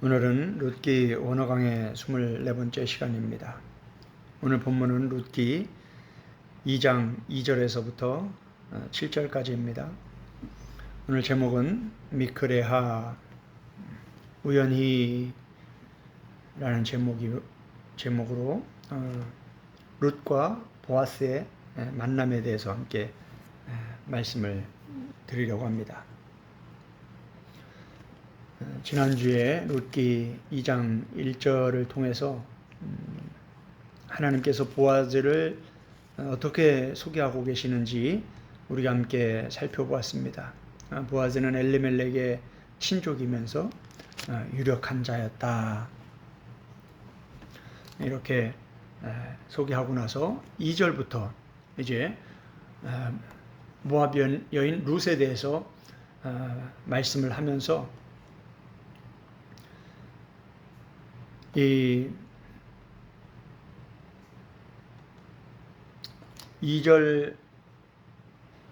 오늘은 룻기 원어강의 24번째 시간입니다. 오늘 본문은 룻기 2장 2절에서부터 7절까지입니다. 오늘 제목은 미크레하 우연히라는 제목으로 룻과 보아스의 만남에 대해서 함께 말씀을 드리려고 합니다. 지난주에 룻기 2장 1절을 통해서 하나님께서 보아즈를 어떻게 소개하고 계시는지 우리가 함께 살펴보았습니다. 보아즈는 엘리멜렉의 친족이면서 유력한 자였다. 이렇게 소개하고 나서 2절부터 이제 모압 여인 룻에 대해서 말씀을 하면서 이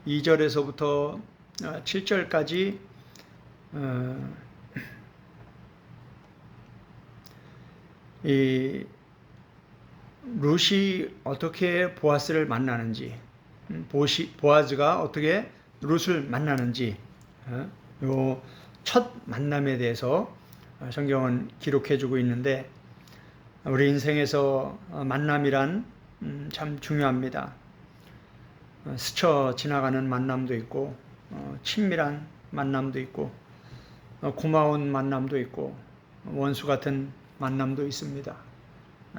2절에서부터 7절까지 이 룻이 어떻게 보아스를 만나는지, 보아즈가 어떻게 룻을 만나는지, 요 첫 만남에 대해서 성경은 기록해주고 있는데, 우리 인생에서 만남이란 참 중요합니다. 스쳐 지나가는 만남도 있고, 친밀한 만남도 있고, 고마운 만남도 있고, 원수 같은 만남도 있습니다.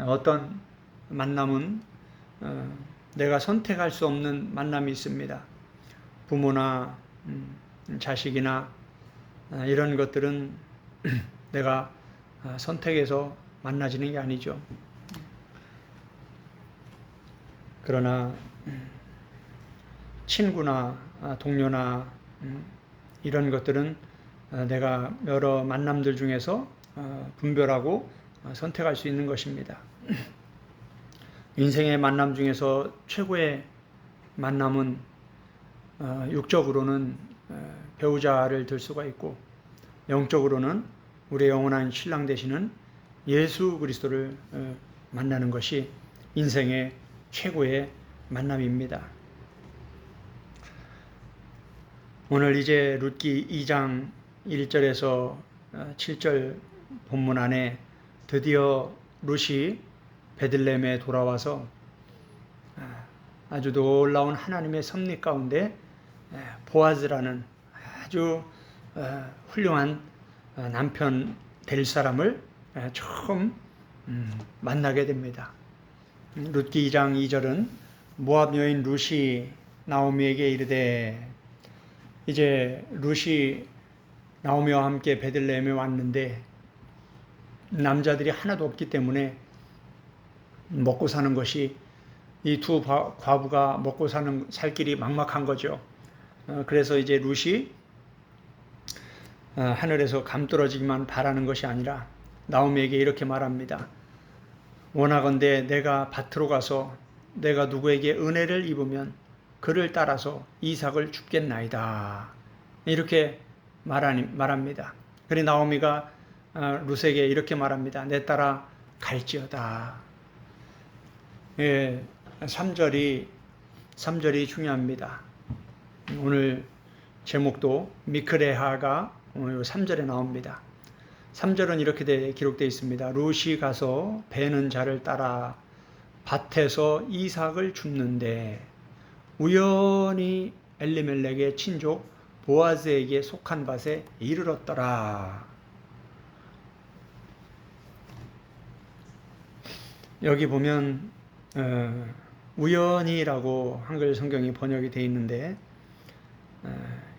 어떤 만남은 내가 선택할 수 없는 만남이 있습니다. 부모나 자식이나 이런 것들은 내가 선택해서 만나지는 게 아니죠. 그러나 친구나 동료나 이런 것들은 내가 여러 만남들 중에서 분별하고 선택할 수 있는 것입니다. 인생의 만남 중에서 최고의 만남은 육적으로는 배우자를 들 수가 있고, 영적으로는 우리의 영원한 신랑 되시는 예수 그리스도를 만나는 것이 인생의 최고의 만남입니다. 오늘 이제 룻기 2장 1절에서 7절 본문 안에 드디어 룻이 베들레헴에 돌아와서 아주 놀라운 하나님의 섭리 가운데 보아즈라는 아주 훌륭한 남편 될 사람을 처음 만나게 됩니다. 룻기 2장 2절은 모압 여인 룻이 나오미에게 이르되, 이제 룻이 나오미와 함께 베들레헴에 왔는데 남자들이 하나도 없기 때문에 먹고 사는 것이, 이 두 과부가 먹고 살 길이 막막한 거죠. 그래서 이제 룻이 하늘에서 감 떨어지기만 바라는 것이 아니라 나오미에게 이렇게 말합니다. 원하건대 내가 밭으로 가서 내가 누구에게 은혜를 입으면 그를 따라서 이삭을 줍겠나이다. 이렇게 말합니다. 그래 나오미가 룻에게 이렇게 말합니다. 내 따라 갈지어다. 3절이 중요합니다. 오늘 제목도 미크레하가 오늘 3절에 나옵니다. 3절은 이렇게 기록되어 있습니다. 룻이 가서 베는 자를 따라 밭에서 이삭을 줍는데 우연히 엘리멜렉의 친족 보아즈에게 속한 밭에 이르렀더라. 여기 보면 우연히라고 한글 성경이 번역이 되어 있는데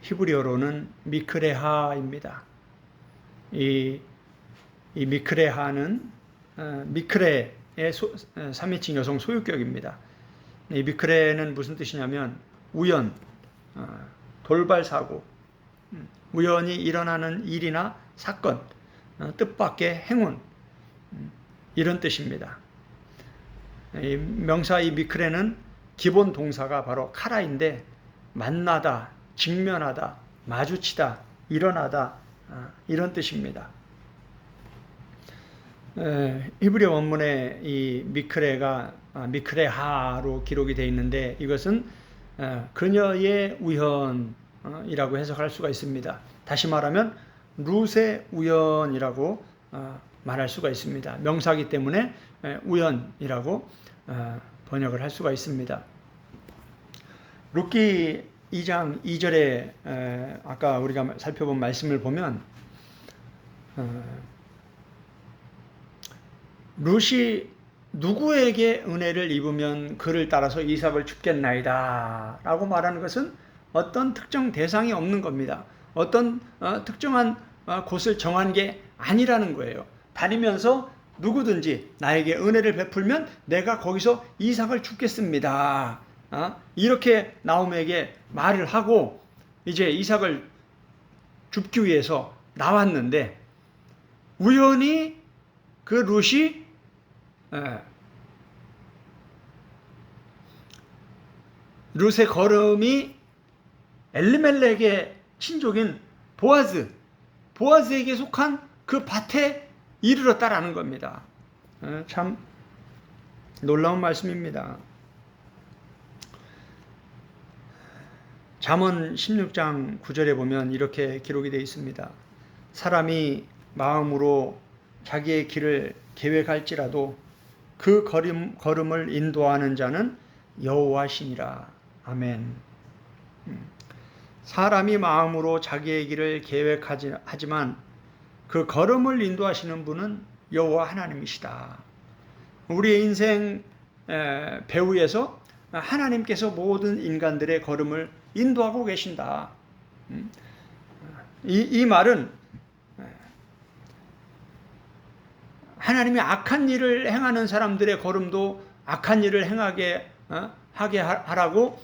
히브리어로는 미크레하입니다. 이 미크레하는 미크레의 3인칭 여성 소유격입니다. 이 미크레는 무슨 뜻이냐면 우연, 돌발 사고, 우연히 일어나는 일이나 사건, 뜻밖의 행운, 이런 뜻입니다. 이 명사 이 미크레는 기본 동사가 바로 카라인데, 만나다, 직면하다, 마주치다, 일어나다, 이런 뜻입니다. 히브리 원문에 이 미크레하로 기록이 되어 있는데 이것은 그녀의 우연이라고 해석할 수가 있습니다. 다시 말하면 룻의 우연이라고 말할 수가 있습니다. 명사이기 때문에 우연이라고 번역을 할 수가 있습니다. 룻기 2장 2절에 아까 우리가 살펴본 말씀을 보면 룻이 누구에게 은혜를 입으면 그를 따라서 이삭을 줍겠나이다 라고 말하는 것은 어떤 특정 대상이 없는 겁니다. 어떤 특정한 곳을 정한 게 아니라는 거예요. 다니면서 누구든지 나에게 은혜를 베풀면 내가 거기서 이삭을 줍겠습니다. 이렇게 나홈에게 말을 하고 이제 이삭을 줍기 위해서 나왔는데 우연히 그 룻이 룻의 걸음이 엘리멜렉의 친족인 보아즈에게 속한 그 밭에 이르렀다라는 겁니다. 참 놀라운 말씀입니다. 잠언 16장 9절에 보면 이렇게 기록이 되어 있습니다. 사람이 마음으로 자기의 길을 계획할지라도 그 걸음을 인도하는 자는 여호와시니라. 아멘. 사람이 마음으로 자기의 길을 계획하지만 그 걸음을 인도하시는 분은 여호와 하나님이시다. 우리의 인생 배후에서 하나님께서 모든 인간들의 걸음을 인도하고 계신다. 이 말은 하나님이 악한 일을 행하는 사람들의 걸음도 악한 일을 행하게 하게 하라고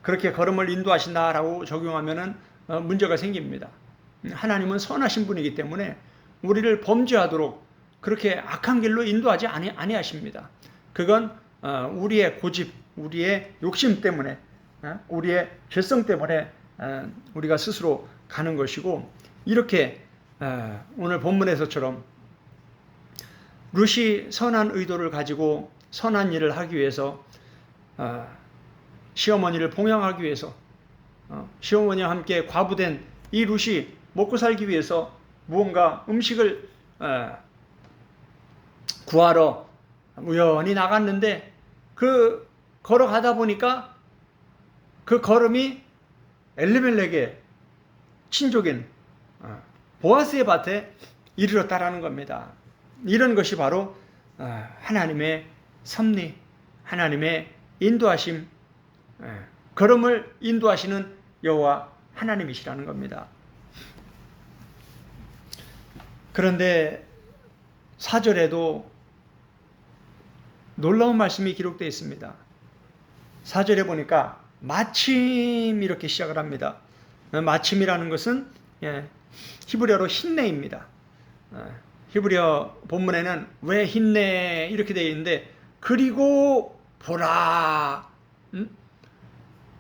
그렇게 걸음을 인도하신다라고 적용하면은 문제가 생깁니다. 하나님은 선하신 분이기 때문에 우리를 범죄하도록 그렇게 악한 길로 인도하지 아니하십니다. 그건 우리의 고집, 우리의 욕심 때문에, 우리의 죄성 때문에 우리가 스스로 가는 것이고, 이렇게 오늘 본문에서처럼 룻이 선한 의도를 가지고 선한 일을 하기 위해서 시어머니를 봉양하기 위해서 시어머니와 함께 과부된 이 룻이 먹고 살기 위해서 무언가 음식을 구하러 우연히 나갔는데 그 걸어가다 보니까 그 걸음이 엘리멜렉의 친족인 보아스의 밭에 이르렀다라는 겁니다. 이런 것이 바로 하나님의 섭리, 하나님의 인도하심, 걸음을 인도하시는 여호와 하나님이시라는 겁니다. 그런데 4절에도 놀라운 말씀이 기록되어 있습니다. 4절에 보니까 마침 이렇게 시작을 합니다. 마침이라는 것은 히브리어로 힌내입니다. 히브리어 본문에는 왜 힌내 이렇게 되어 있는데 그리고 보라.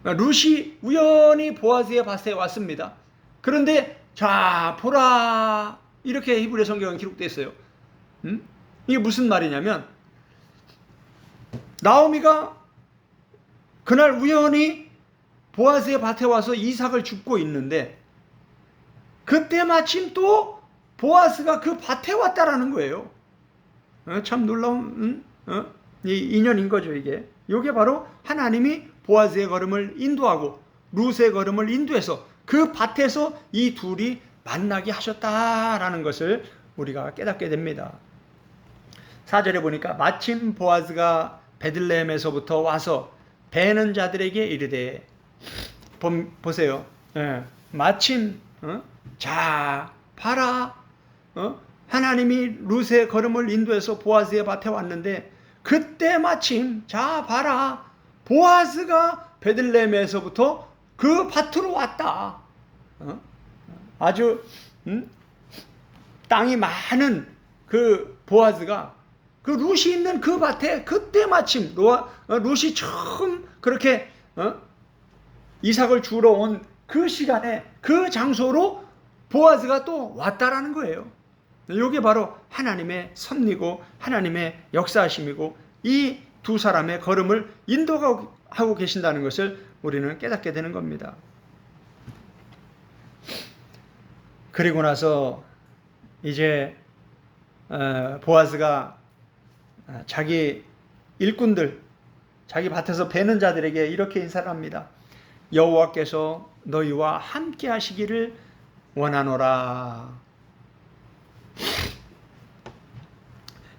룻이 우연히 보아스의 밭에 왔습니다. 그런데 자 보라 이렇게 히브리 성경은 기록되어 있어요. 이게 무슨 말이냐면 나오미가 그날 우연히 보아스의 밭에 와서 이삭을 줍고 있는데 그때 마침 또 보아스가 그 밭에 왔다라는 거예요. 참 놀라운 이 인연인 거죠. 이게 바로 하나님이 보아스의 걸음을 인도하고 룻의 걸음을 인도해서 그 밭에서 이 둘이 만나게 하셨다라는 것을 우리가 깨닫게 됩니다. 4절에 보니까 마침 보아스가 베들레헴에서부터 와서 베는 자들에게 이르되 보세요. 마침 자 봐라. 하나님이 룻의 걸음을 인도해서 보아스의 밭에 왔는데 그때 마침 자 봐라. 보아스가 베들레헴에서부터 그 밭으로 왔다. 아주 땅이 많은 그 보아스가 그 룻이 있는 그 밭에 그때 마침 룻이 처음 그렇게 이삭을 주러 온 그 시간에 그 장소로 보아스가 또 왔다라는 거예요. 이게 바로 하나님의 섭리고 하나님의 역사하심이고 이 두 사람의 걸음을 인도하고 계신다는 것을 우리는 깨닫게 되는 겁니다. 그리고 나서 이제 보아스가 자기 일꾼들, 자기 밭에서 베는 자들에게 이렇게 인사를 합니다. 여호와께서 너희와 함께 하시기를 원하노라.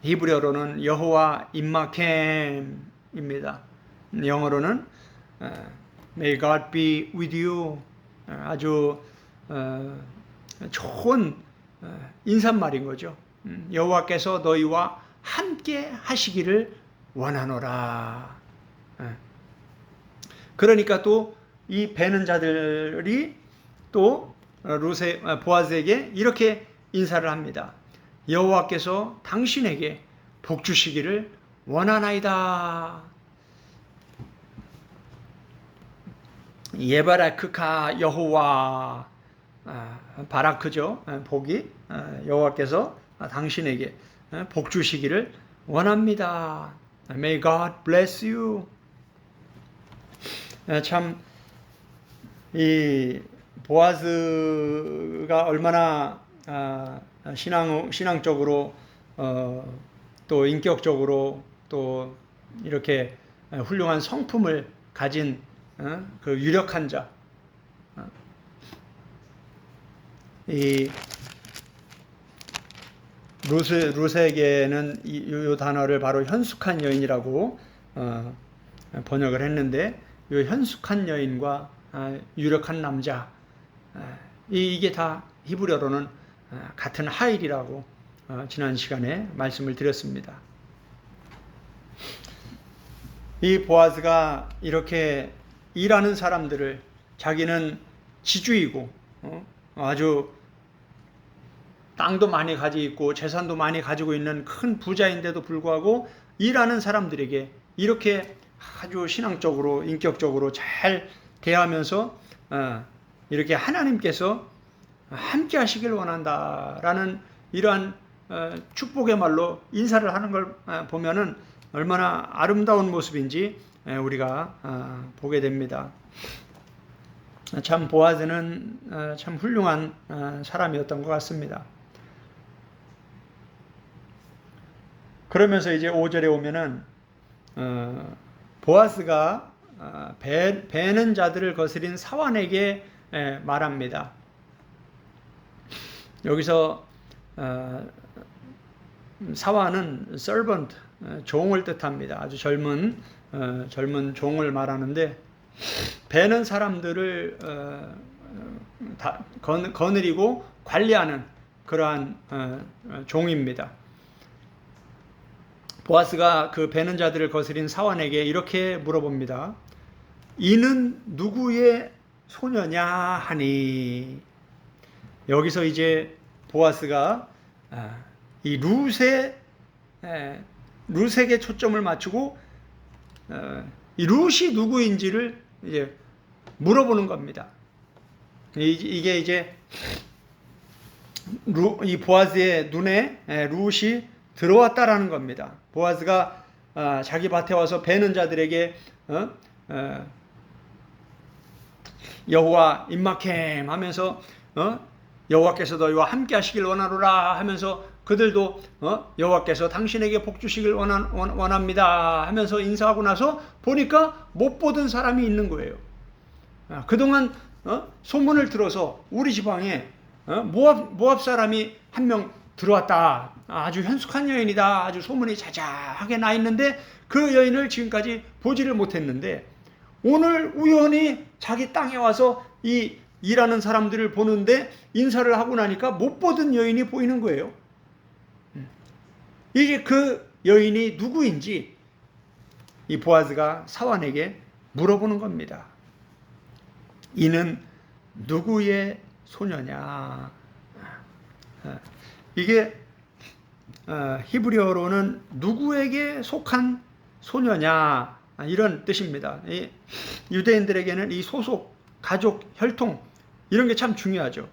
히브리어로는 여호와 임마켐입니다. 영어로는 May God be with you. 아주 좋은 인사말인 거죠. 여호와께서 너희와 함께 하시기를 원하노라. 그러니까 또 이 베는 자들이 또 보아스에게 이렇게 인사를 합니다. 여호와께서 당신에게 복 주시기를 원하나이다. 예바라크카 여호와. 바라크죠. 복이 여호와께서 당신에게 복 주시기를 원합니다. May God bless you. 참 이 보아스가 얼마나 신앙적으로 또 인격적으로 또 이렇게 훌륭한 성품을 가진 그 유력한 자. 이 루세에게는 이 단어를 바로 현숙한 여인이라고 번역을 했는데, 이 현숙한 여인과 유력한 남자, 이게 다 히브리어로는 같은 하일이라고 지난 시간에 말씀을 드렸습니다. 이 보아스가 이렇게 일하는 사람들을, 자기는 지주이고 아주 땅도 많이 가지고 있고 재산도 많이 가지고 있는 큰 부자인데도 불구하고 일하는 사람들에게 이렇게 아주 신앙적으로 인격적으로 잘 대하면서 이렇게 하나님께서 함께 하시길 원한다라는 이러한 축복의 말로 인사를 하는 걸 보면은 얼마나 아름다운 모습인지 우리가 보게 됩니다. 참 보아스는 참 훌륭한 사람이었던 것 같습니다. 그러면서 이제 5절에 오면은 보아스가 베는 자들을 거스린 사환에게 말합니다. 여기서 사환은 servant, 종을 뜻합니다. 아주 젊은 종을 말하는데, 베는 사람들을 거느리고 관리하는 그러한 종입니다. 보아스가 그 베는 자들을 거스린 사환에게 이렇게 물어봅니다. 이는 누구의 소녀냐 하니. 여기서 이제 보아스가 이 룻에게 초점을 맞추고 이 룻이 누구인지를 이제 물어보는 겁니다. 이게 이제 이 보아스의 눈에 룻이 들어왔다라는 겁니다. 보아스가 자기 밭에 와서 베는 자들에게 여호와 임마켐 하면서 여호와께서 너희와 함께 하시길 원하노라 하면서 그들도 여호와께서 당신에게 복 주시길 원합니다 하면서 인사하고 나서 보니까 못 보던 사람이 있는 거예요. 그동안 소문을 들어서 우리 지방에 모압 사람이 한 명 들어왔다. 아주 현숙한 여인이다. 아주 소문이 자자하게 나 있는데 그 여인을 지금까지 보지를 못했는데 오늘 우연히 자기 땅에 와서 이 일하는 사람들을 보는데 인사를 하고 나니까 못 보던 여인이 보이는 거예요. 이게 그 여인이 누구인지 이 보아스가 사환에게 물어보는 겁니다. 이는 누구의 소녀냐? 이게 히브리어로는 누구에게 속한 소녀냐 이런 뜻입니다. 유대인들에게는 이 소속, 가족, 혈통 이런 게 참 중요하죠.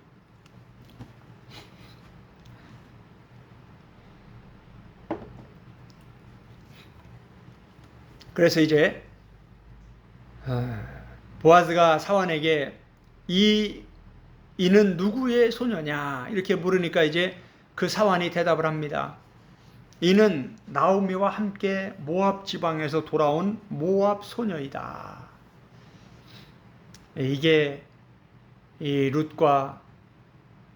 그래서 이제 보아즈가 사환에게 이는 누구의 소녀냐 이렇게 물으니까 이제 그 사환이 대답을 합니다. 이는 나오미와 함께 모압 지방에서 돌아온 모압 소녀이다. 이게 이 룻과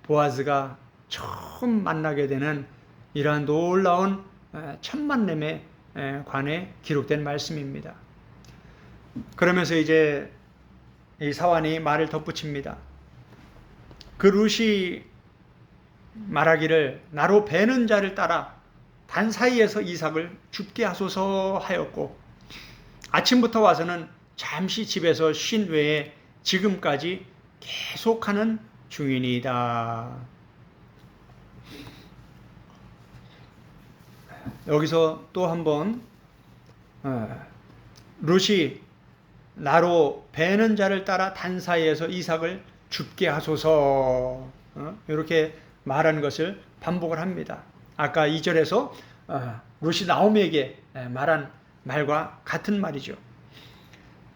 보아즈가 처음 만나게 되는 이러한 놀라운 첫 만남에 관해 기록된 말씀입니다. 그러면서 이제 이 사환이 말을 덧붙입니다. 그 룻이 말하기를 나로 배는 자를 따라 단 사이에서 이삭을 죽게 하소서 하였고 아침부터 와서는 잠시 집에서 쉰 외에 지금까지 계속하는 중이니이다. 여기서 또 한번 룻이 나로 배는 자를 따라 단 사이에서 이삭을 죽게 하소서 이렇게 말하는 것을 반복을 합니다. 아까 2절에서 룻이 나오미에게 말한 말과 같은 말이죠.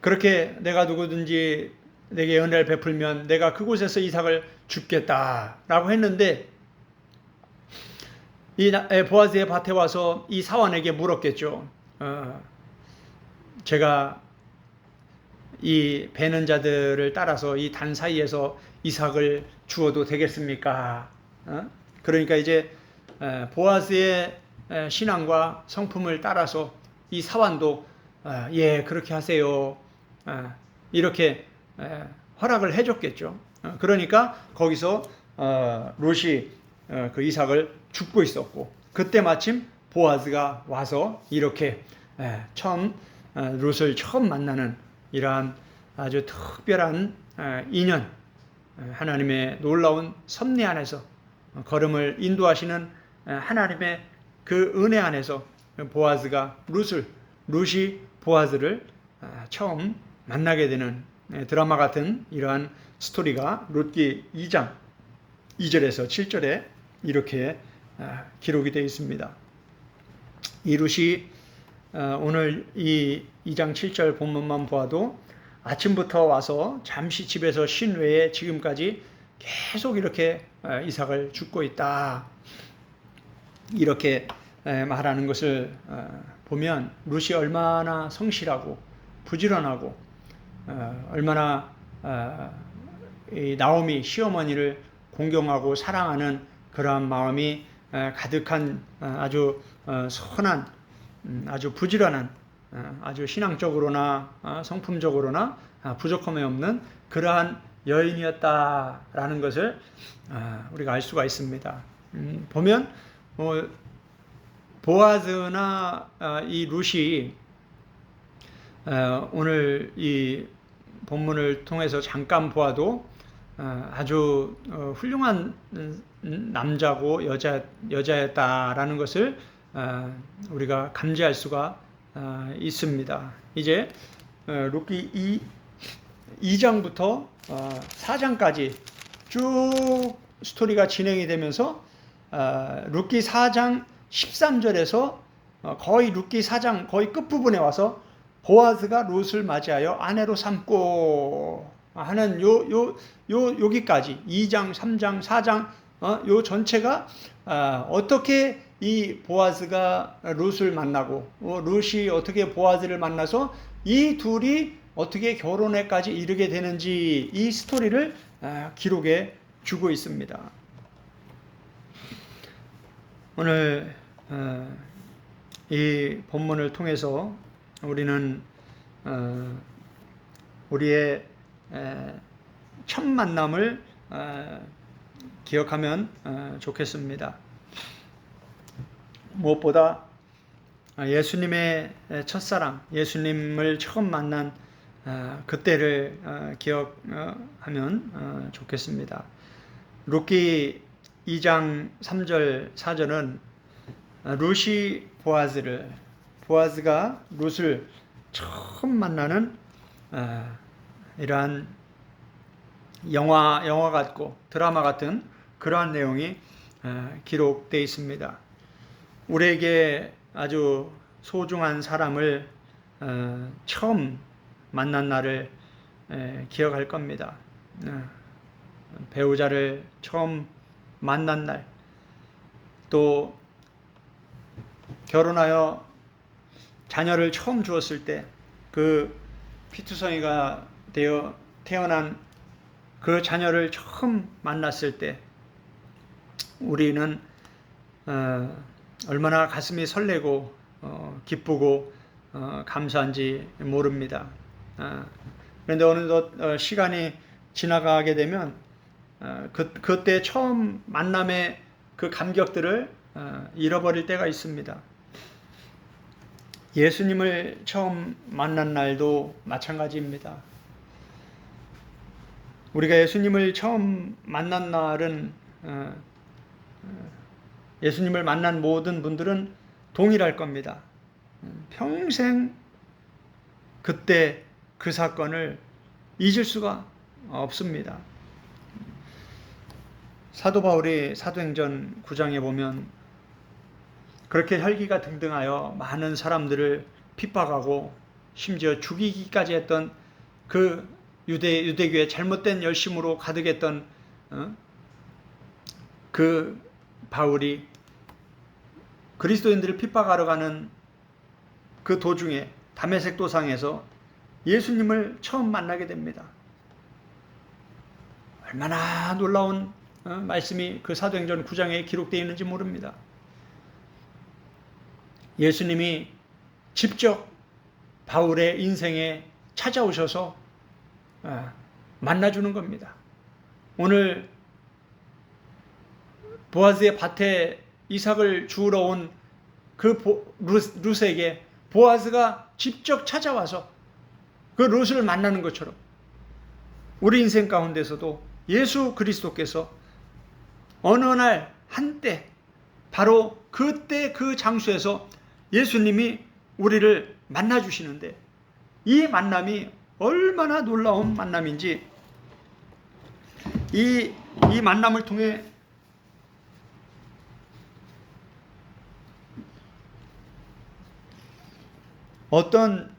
그렇게 내가 누구든지 내게 은혜를 베풀면 내가 그곳에서 이삭을 죽겠다라고 했는데 이 보아즈의 밭에 와서 이 사환에게 물었겠죠. 제가 이 배는 자들을 따라서 이 단 사이에서 이삭을 주어도 되겠습니까? 그러니까 이제 보아즈의 신앙과 성품을 따라서 이 사환도 예 그렇게 하세요 이렇게 허락을 해줬겠죠. 그러니까 거기서 룻이 그 이삭을 줍고 있었고 그때 마침 보아즈가 와서 이렇게 처음 룻을 처음 만나는 이러한 아주 특별한 인연, 하나님의 놀라운 섭리 안에서 걸음을 인도하시는 하나님의 그 은혜 안에서 룻이 보아즈를 처음 만나게 되는 드라마 같은 이러한 스토리가 룻기 2장 2절에서 7절에 이렇게 기록이 되어 있습니다. 이 룻이 오늘 이 2장 7절 본문만 보아도 아침부터 와서 잠시 집에서 쉰 외에 지금까지 계속 이렇게 이삭을 줍고 있다. 이렇게 말하는 것을 보면 룻이 얼마나 성실하고 부지런하고 얼마나 이 나오미 시어머니를 공경하고 사랑하는 그러한 마음이 가득한 아주 선한 아주 부지런한 아주 신앙적으로나 성품적으로나 부족함이 없는 그러한 여인이었다라는 것을 우리가 알 수가 있습니다. 보면 보아즈나 이 룻이 오늘 이 본문을 통해서 잠깐 보아도 아주 훌륭한 남자고 여자였다라는 것을 우리가 감지할 수가 있습니다. 이제 룻기 2장부터 4장까지 쭉 스토리가 진행이 되면서 룻기 4장 13절에서 거의 룻기 4장 거의 끝부분에 와서 보아즈가 룻을 맞이하여 아내로 삼고 하는 여기까지 2장, 3장, 4장 요 전체가 어떻게 이 보아즈가 룻을 만나고 룻이 어떻게 보아즈를 만나서 이 둘이 어떻게 결혼에까지 이르게 되는지 이 스토리를 기록해 주고 있습니다. 오늘 이 본문을 통해서 우리는 우리의 첫 만남을 기억하면 좋겠습니다. 무엇보다 예수님의 첫사랑, 예수님을 처음 만난 그때를 기억하면 좋겠습니다. 룻기 2장 3절 4절은 룻이 보아즈가 룻을 처음 만나는 이러한 영화 같고 드라마 같은 그러한 내용이 기록되어 있습니다. 우리에게 아주 소중한 사람을 처음 만난 날을 기억할 겁니다. 배우자를 처음 만난 날, 또 결혼하여 자녀를 처음 주었을 때, 그 피투성이가 되어 태어난 그 자녀를 처음 만났을 때 우리는 얼마나 가슴이 설레고 기쁘고 감사한지 모릅니다. 그런데 어느덧 시간이 지나가게 되면 그때 처음 만남의 그 감격들을 잃어버릴 때가 있습니다. 예수님을 처음 만난 날도 마찬가지입니다. 우리가 예수님을 처음 만난 날은 예수님을 만난 모든 분들은 동일할 겁니다. 평생 그때 그 사건을 잊을 수가 없습니다. 사도 바울이 사도행전 9장에 보면 그렇게 혈기가 등등하여 많은 사람들을 핍박하고 심지어 죽이기까지 했던 그 유대교의 잘못된 열심으로 가득했던 그 바울이 그리스도인들을 핍박하러 가는 그 도중에 다메섹 도상에서 예수님을 처음 만나게 됩니다. 얼마나 놀라운 말씀이 그 사도행전 9장에 기록되어 있는지 모릅니다. 예수님이 직접 바울의 인생에 찾아오셔서 만나주는 겁니다. 오늘 보아스의 밭에 이삭을 주우러 온 그 룻에게 보아스가 직접 찾아와서 그 룻을 만나는 것처럼 우리 인생 가운데서도 예수 그리스도께서 어느 날 한때 바로 그때 그 장소에서 예수님이 우리를 만나주시는데 이 만남이 얼마나 놀라운 만남인지 이 만남을 통해 어떤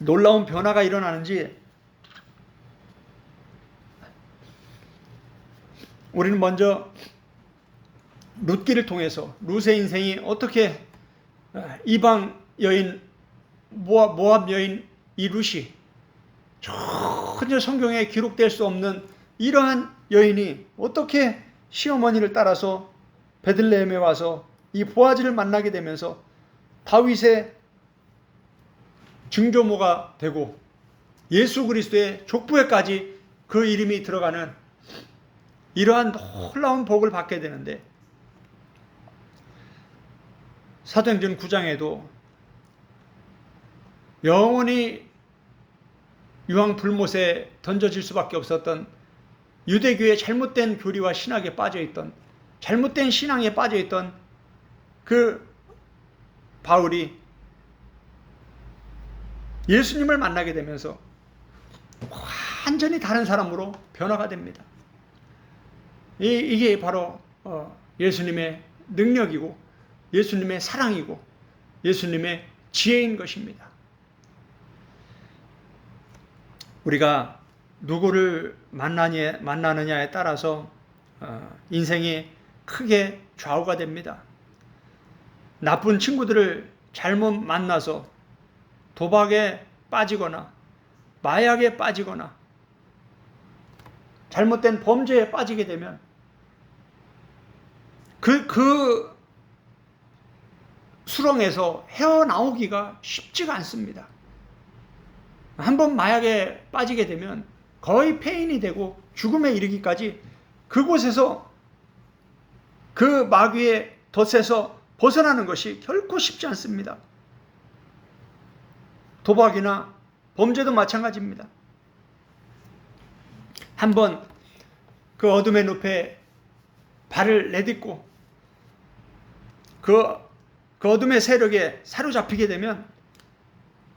놀라운 변화가 일어나는지 우리는 먼저 룻기를 통해서 룻의 인생이 어떻게 이방 여인 모압 여인 이 룻이 전혀 성경에 기록될 수 없는 이러한 여인이 어떻게 시어머니를 따라서 베들레헴에 와서 이 보아즈를 만나게 되면서 다윗의 증조모가 되고 예수 그리스도의 족부에까지 그 이름이 들어가는 이러한 놀라운 복을 받게 되는데 사도행전 9장에도 영원히 유황불못에 던져질 수밖에 없었던 유대교의 잘못된 교리와 신학에 빠져있던 잘못된 신앙에 빠져있던 그 바울이 예수님을 만나게 되면서 완전히 다른 사람으로 변화가 됩니다. 이게 바로 예수님의 능력이고 예수님의 사랑이고 예수님의 지혜인 것입니다. 우리가 누구를 만나느냐에 따라서 인생이 크게 좌우가 됩니다. 나쁜 친구들을 잘못 만나서 도박에 빠지거나 마약에 빠지거나 잘못된 범죄에 빠지게 되면 그 수렁에서 헤어나오기가 쉽지가 않습니다. 한번 마약에 빠지게 되면 거의 폐인이 되고 죽음에 이르기까지 그곳에서 그 마귀의 덫에서 벗어나는 것이 결코 쉽지 않습니다. 도박이나 범죄도 마찬가지입니다. 한번 그 어둠의 늪에 발을 내딛고 그 어둠의 세력에 사로잡히게 되면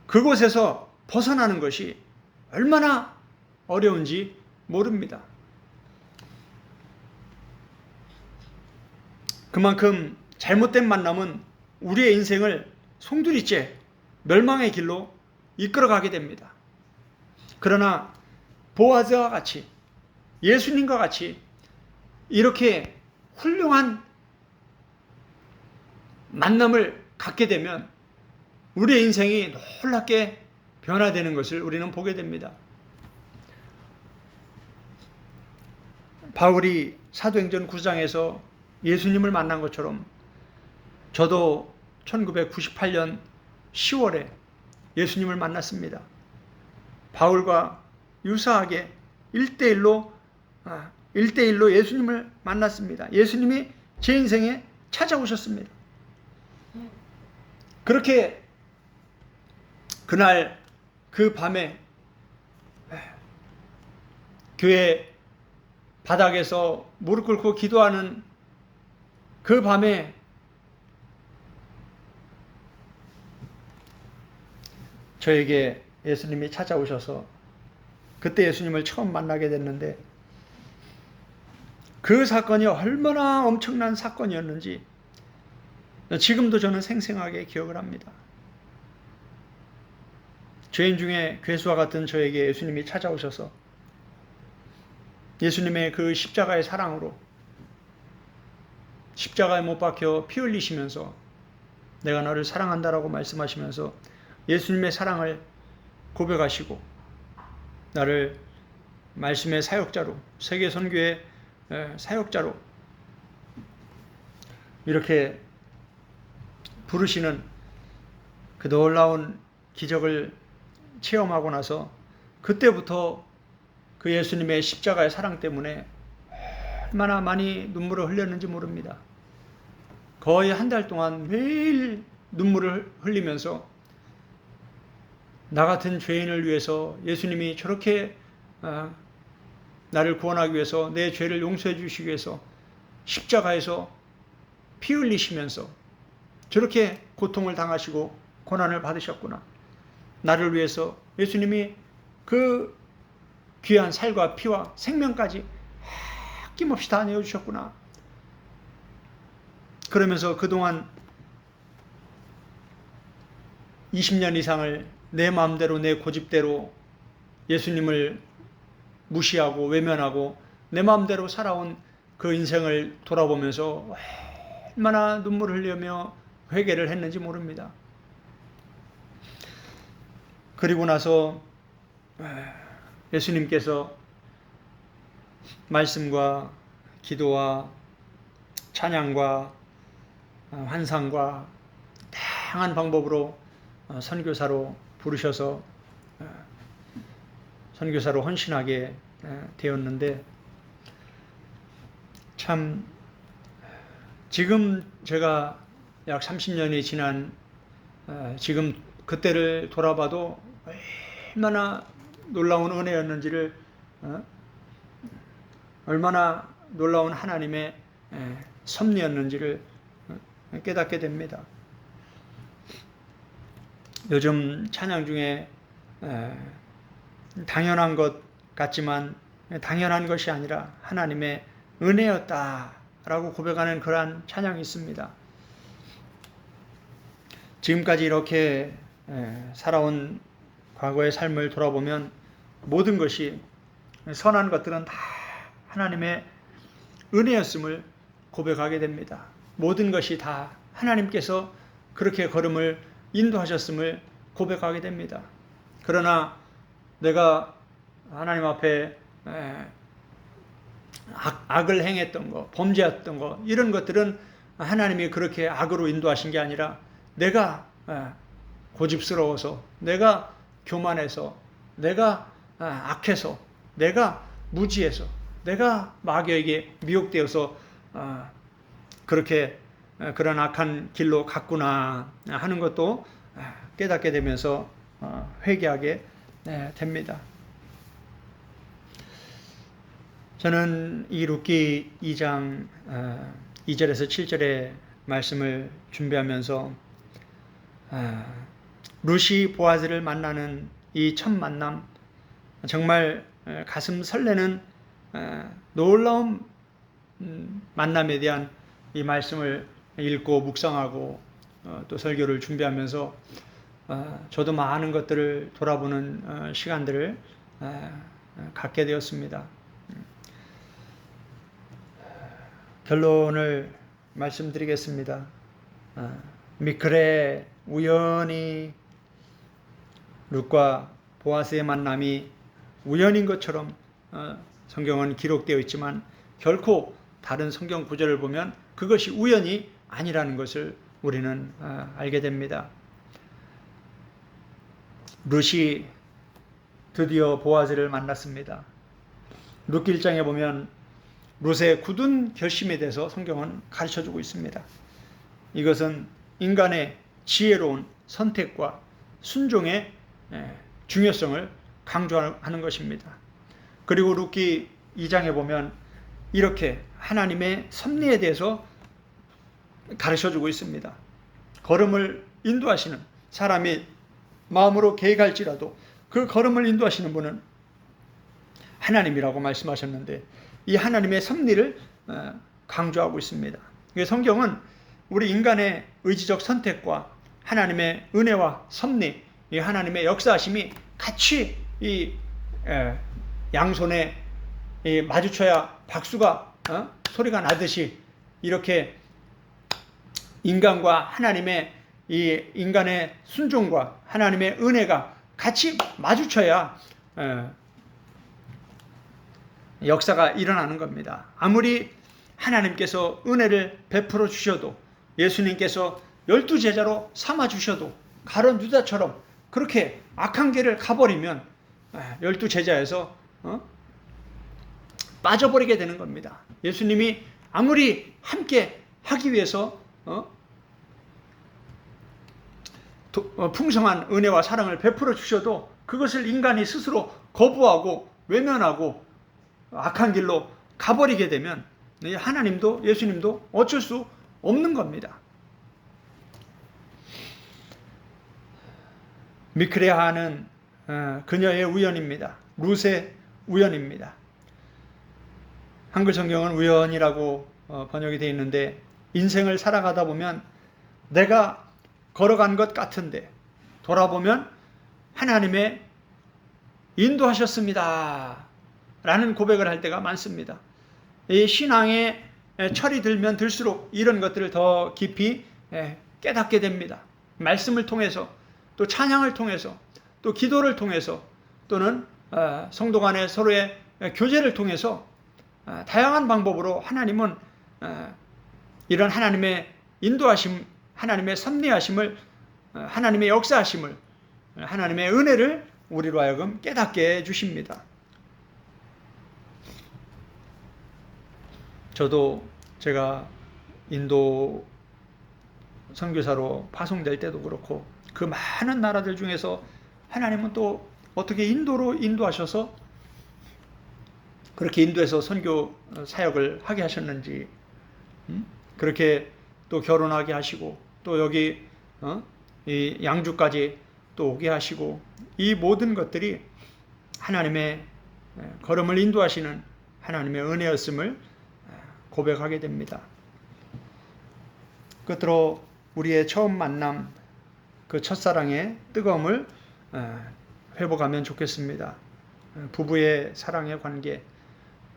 그곳에서 벗어나는 것이 얼마나 어려운지 모릅니다. 그만큼 잘못된 만남은 우리의 인생을 송두리째 멸망의 길로 이끌어가게 됩니다. 그러나 보아즈와 같이 예수님과 같이 이렇게 훌륭한 만남을 갖게 되면 우리의 인생이 놀랍게 변화되는 것을 우리는 보게 됩니다. 바울이 사도행전 9장에서 예수님을 만난 것처럼 저도 1998년 10월에 예수님을 만났습니다. 바울과 유사하게 1대1로 예수님을 만났습니다. 예수님이 제 인생에 찾아오셨습니다. 그렇게 그날 그 밤에 교회 바닥에서 무릎 꿇고 기도하는 그 밤에 저에게 예수님이 찾아오셔서 그때 예수님을 처음 만나게 됐는데 그 사건이 얼마나 엄청난 사건이었는지 지금도 저는 생생하게 기억을 합니다. 죄인 중에 괴수와 같은 저에게 예수님이 찾아오셔서 예수님의 그 십자가의 사랑으로 십자가에 못 박혀 피 흘리시면서 내가 너를 사랑한다라고 말씀하시면서 예수님의 사랑을 고백하시고 나를 말씀의 사역자로 세계 선교의 사역자로 이렇게 부르시는 그 놀라운 기적을 체험하고 나서 그때부터 그 예수님의 십자가의 사랑 때문에 얼마나 많이 눈물을 흘렸는지 모릅니다. 거의 한 달 동안 매일 눈물을 흘리면서 나 같은 죄인을 위해서 예수님이 저렇게 나를 구원하기 위해서 내 죄를 용서해 주시기 위해서 십자가에서 피 흘리시면서 저렇게 고통을 당하시고 고난을 받으셨구나. 나를 위해서 예수님이 그 귀한 살과 피와 생명까지 아낌없이 다 내어주셨구나. 그러면서 그동안 20년 이상을 내 마음대로 내 고집대로 예수님을 무시하고 외면하고 내 마음대로 살아온 그 인생을 돌아보면서 얼마나 눈물을 흘리며 회개를 했는지 모릅니다. 그리고 나서 예수님께서 말씀과 기도와 찬양과 환상과 다양한 방법으로 선교사로 부르셔서 선교사로 헌신하게 되었는데 참 지금 제가 약 30년이 지난 지금 그때를 돌아봐도 얼마나 놀라운 은혜였는지를 얼마나 놀라운 하나님의 섭리였는지를 깨닫게 됩니다. 요즘 찬양 중에 당연한 것 같지만 당연한 것이 아니라 하나님의 은혜였다라고 고백하는 그러한 찬양이 있습니다. 지금까지 이렇게 살아온 과거의 삶을 돌아보면 모든 것이 선한 것들은 다 하나님의 은혜였음을 고백하게 됩니다. 모든 것이 다 하나님께서 그렇게 걸음을 인도하셨음을 고백하게 됩니다. 그러나 내가 하나님 앞에 악을 행했던 거, 범죄했던 거 이런 것들은 하나님이 그렇게 악으로 인도하신 게 아니라 내가 고집스러워서 내가 교만해서 내가 악해서 내가 무지해서 내가 마귀에게 미혹되어서 그렇게 그런 악한 길로 갔구나 하는 것도 깨닫게 되면서 회개하게 됩니다. 저는 이 룻기 2장 2절에서 7절의 말씀을 준비하면서 룻이 보아즈를 만나는 이 첫 만남 정말 가슴 설레는 놀라운 만남에 대한 이 말씀을 읽고 묵상하고 또 설교를 준비하면서 저도 많은 것들을 돌아보는 시간들을 갖게 되었습니다. 결론을 말씀드리겠습니다. 미클의 우연히 룻과 보아스의 만남이 우연인 것처럼 성경은 기록되어 있지만 결코 다른 성경 구절을 보면 그것이 우연이 아니라는 것을 우리는 알게 됩니다. 룻이 드디어 보아스를 만났습니다. 룻기 1장에 보면 룻의 굳은 결심에 대해서 성경은 가르쳐주고 있습니다. 이것은 인간의 지혜로운 선택과 순종의 중요성을 강조하는 것입니다. 그리고 룻기 2장에 보면 이렇게 하나님의 섭리에 대해서 가르쳐주고 있습니다. 걸음을 인도하시는 사람이 마음으로 계획할지라도 그 걸음을 인도하시는 분은 하나님이라고 말씀하셨는데 이 하나님의 섭리를 강조하고 있습니다. 성경은 우리 인간의 의지적 선택과 하나님의 은혜와 섭리, 이 하나님의 역사하심이 같이 이 양손에 마주쳐야 박수가 소리가 나듯이 이렇게 인간과 하나님의 이 인간의 순종과 하나님의 은혜가 같이 마주쳐야 역사가 일어나는 겁니다. 아무리 하나님께서 은혜를 베풀어 주셔도 예수님께서 12제자로 삼아 주셔도 가룟 유다처럼 그렇게 악한 길을 가버리면 12제자에서 빠져버리게 되는 겁니다. 예수님이 아무리 함께 하기 위해서 풍성한 은혜와 사랑을 베풀어 주셔도 그것을 인간이 스스로 거부하고 외면하고 악한 길로 가버리게 되면 하나님도 예수님도 어쩔 수 없는 겁니다. 미크레아는 그녀의 우연입니다. 룻의 우연입니다. 한글 성경은 우연이라고 번역이 되어 있는데 인생을 살아가다 보면 내가 걸어간 것 같은데 돌아보면 하나님의 인도하셨습니다 라는 고백을 할 때가 많습니다. 이 신앙의 철이 들면 들수록 이런 것들을 더 깊이 깨닫게 됩니다. 말씀을 통해서 또 찬양을 통해서 또 기도를 통해서 또는 성도 간의 서로의 교제를 통해서 다양한 방법으로 하나님은 이런 하나님의 인도하심, 하나님의 섭리하심을, 하나님의 역사하심을, 하나님의 은혜를 우리로 하여금 깨닫게 해주십니다. 저도 제가 인도 선교사로 파송될 때도 그렇고 그 많은 나라들 중에서 하나님은 또 어떻게 인도로 인도하셔서 그렇게 인도해서 선교 사역을 하게 하셨는지 그렇게 또 결혼하게 하시고 또 여기 이 양주까지 또 오게 하시고 이 모든 것들이 하나님의 걸음을 인도하시는 하나님의 은혜였음을 고백하게 됩니다. 끝으로 우리의 처음 만남 그 첫사랑의 뜨거움을 회복하면 좋겠습니다. 부부의 사랑의 관계,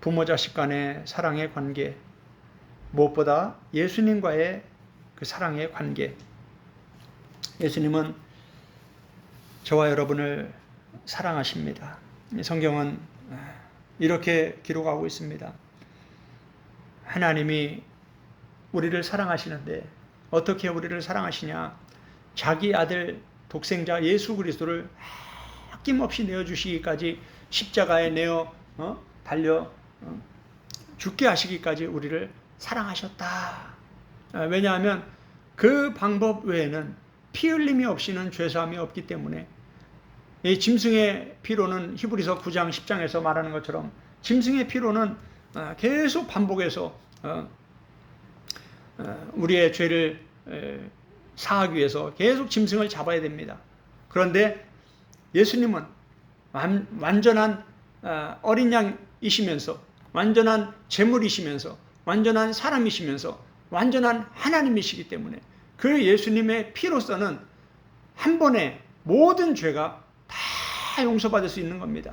부모 자식 간의 사랑의 관계, 무엇보다 예수님과의 그 사랑의 관계. 예수님은 저와 여러분을 사랑하십니다. 성경은 이렇게 기록하고 있습니다. 하나님이 우리를 사랑하시는데 어떻게 우리를 사랑하시냐? 자기 아들 독생자 예수 그리스도를 아낌없이 내어주시기까지 십자가에 내어 달려 죽게 하시기까지 우리를 사랑하셨다. 왜냐하면 그 방법 외에는 피 흘림이 없이는 죄사함이 없기 때문에 이 짐승의 피로는 히브리서 9장 10장에서 말하는 것처럼 짐승의 피로는 계속 반복해서 우리의 죄를 사하기 위해서 계속 짐승을 잡아야 됩니다. 그런데 예수님은 완전한 어린 양이시면서 완전한 제물이시면서 완전한 사람이시면서 완전한 하나님이시기 때문에 그 예수님의 피로서는 한 번에 모든 죄가 다 용서받을 수 있는 겁니다.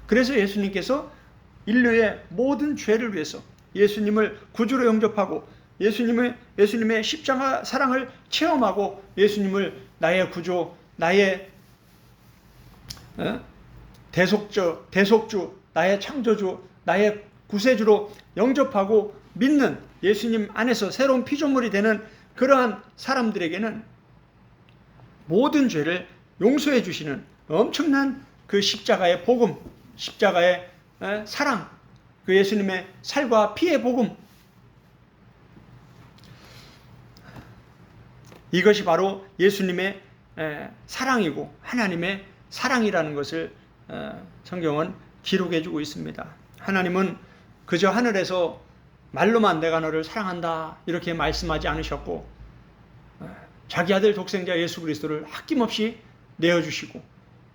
그래서 예수님께서 인류의 모든 죄를 위해서 예수님을 구주로 영접하고 예수님의 십자가 사랑을 체험하고 예수님을 나의 구주, 나의 대속주, 나의 창조주, 나의 구세주로 영접하고 믿는 예수님 안에서 새로운 피조물이 되는 그러한 사람들에게는 모든 죄를 용서해 주시는 엄청난 그 십자가의 복음, 십자가의 사랑, 그 예수님의 살과 피의 복음, 이것이 바로 예수님의 사랑이고 하나님의 사랑이라는 것을 성경은 기록해 주고 있습니다. 하나님은 그저 하늘에서 말로만 내가 너를 사랑한다 이렇게 말씀하지 않으셨고 자기 아들 독생자 예수 그리스도를 아낌없이 내어주시고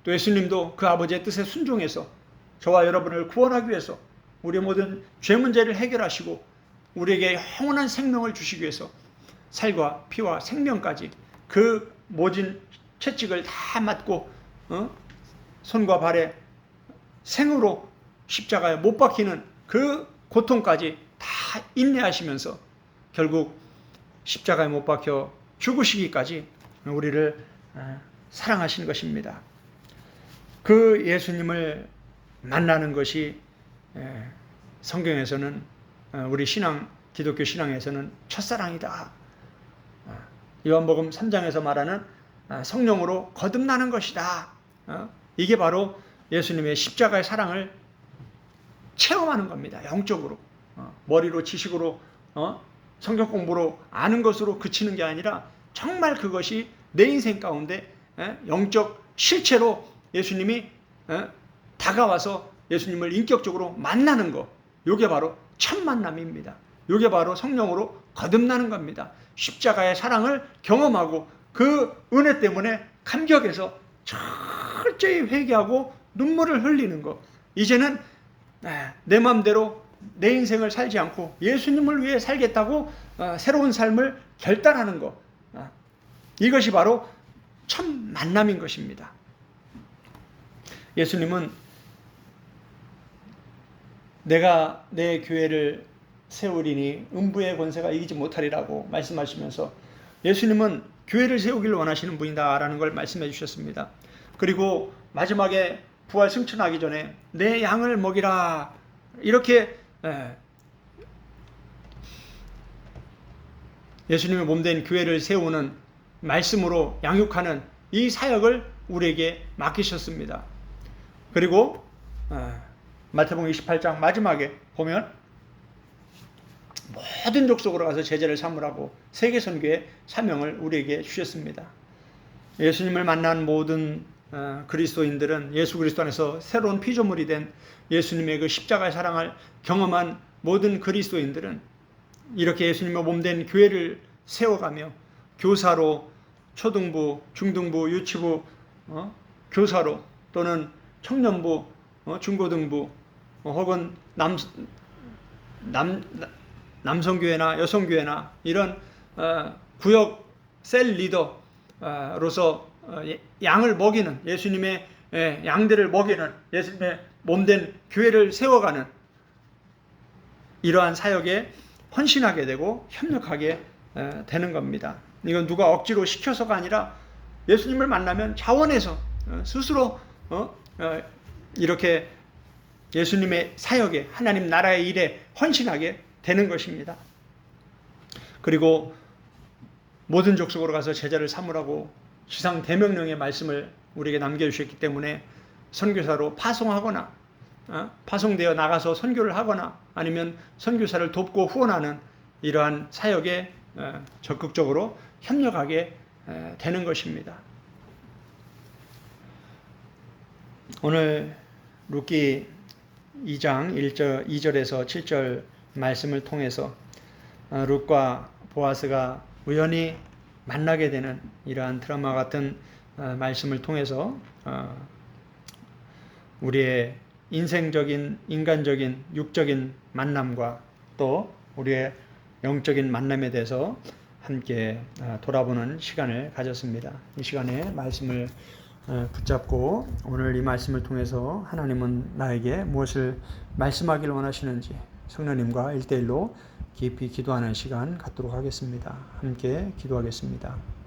또 예수님도 그 아버지의 뜻에 순종해서 저와 여러분을 구원하기 위해서 우리의 모든 죄 문제를 해결하시고 우리에게 영원한 생명을 주시기 위해서 살과 피와 생명까지 그 모진 채찍을 다 맞고 손과 발에 생으로 십자가에 못 박히는 그 고통까지 다 인내하시면서 결국 십자가에 못 박혀 죽으시기까지 우리를 사랑하신 것입니다. 그 예수님을 만나는 것이 성경에서는 우리 기독교 신앙에서는 첫사랑이다. 요한복음 3장에서 말하는 성령으로 거듭나는 것이다. 이게 바로 예수님의 십자가의 사랑을 체험하는 겁니다. 영적으로. 머리로 지식으로 성경 공부로 아는 것으로 그치는 게 아니라 정말 그것이 내 인생 가운데 영적 실체로 예수님이 다가와서 예수님을 인격적으로 만나는 것. 이게 바로 첫 만남입니다. 이게 바로 성령으로 거듭나는 겁니다. 십자가의 사랑을 경험하고 그 은혜 때문에 감격해서 철저히 회개하고 눈물을 흘리는 것. 이제는 내 마음대로 내 인생을 살지 않고 예수님을 위해 살겠다고 새로운 삶을 결단하는 것. 이것이 바로 첫 만남인 것입니다. 예수님은 내가 내 교회를 세우리니 음부의 권세가 이기지 못하리라고 말씀하시면서 예수님은 교회를 세우기를 원하시는 분이다라는 걸 말씀해 주셨습니다. 그리고 마지막에 부활 승천하기 전에 내 양을 먹이라 이렇게 예수님의 몸된 교회를 세우는 말씀으로 양육하는 이 사역을 우리에게 맡기셨습니다. 그리고 마태복음 28장 마지막에 보면 모든 족속으로 가서 제자를 삼으라고 세계 선교의 사명을 우리에게 주셨습니다. 예수님을 만난 모든 그리스도인들은 예수 그리스도 안에서 새로운 피조물이 된 예수님의 그 십자가의 사랑을 경험한 모든 그리스도인들은 이렇게 예수님의 몸된 교회를 세워가며 교사로 초등부, 중등부, 유치부, 교사로 또는 청년부, 중고등부 혹은 남성교회나 여성교회나 이런 구역 셀 리더로서 양을 먹이는 예수님의 양들을 먹이는 예수님의 몸된 교회를 세워가는 이러한 사역에 헌신하게 되고 협력하게 되는 겁니다. 이건 누가 억지로 시켜서가 아니라 예수님을 만나면 자원해서 스스로 이렇게 예수님의 사역에 하나님 나라의 일에 헌신하게 되는 것입니다. 그리고 모든 족속으로 가서 제자를 삼으라고 지상 대명령의 말씀을 우리에게 남겨주셨기 때문에 선교사로 파송하거나 파송되어 나가서 선교를 하거나 아니면 선교사를 돕고 후원하는 이러한 사역에 적극적으로 협력하게 되는 것입니다. 오늘 룻기 2장 2절에서 7절 말씀을 통해서 룻과 보아스가 우연히 만나게 되는 이러한 드라마 같은 말씀을 통해서 우리의 인생적인, 인간적인, 육적인 만남과 또 우리의 영적인 만남에 대해서 함께 돌아보는 시간을 가졌습니다. 이 시간에 말씀을 붙잡고 오늘 이 말씀을 통해서 하나님은 나에게 무엇을 말씀하기를 원하시는지 성령님과 1대1로 깊이 기도하는 시간 갖도록 하겠습니다. 함께 기도하겠습니다.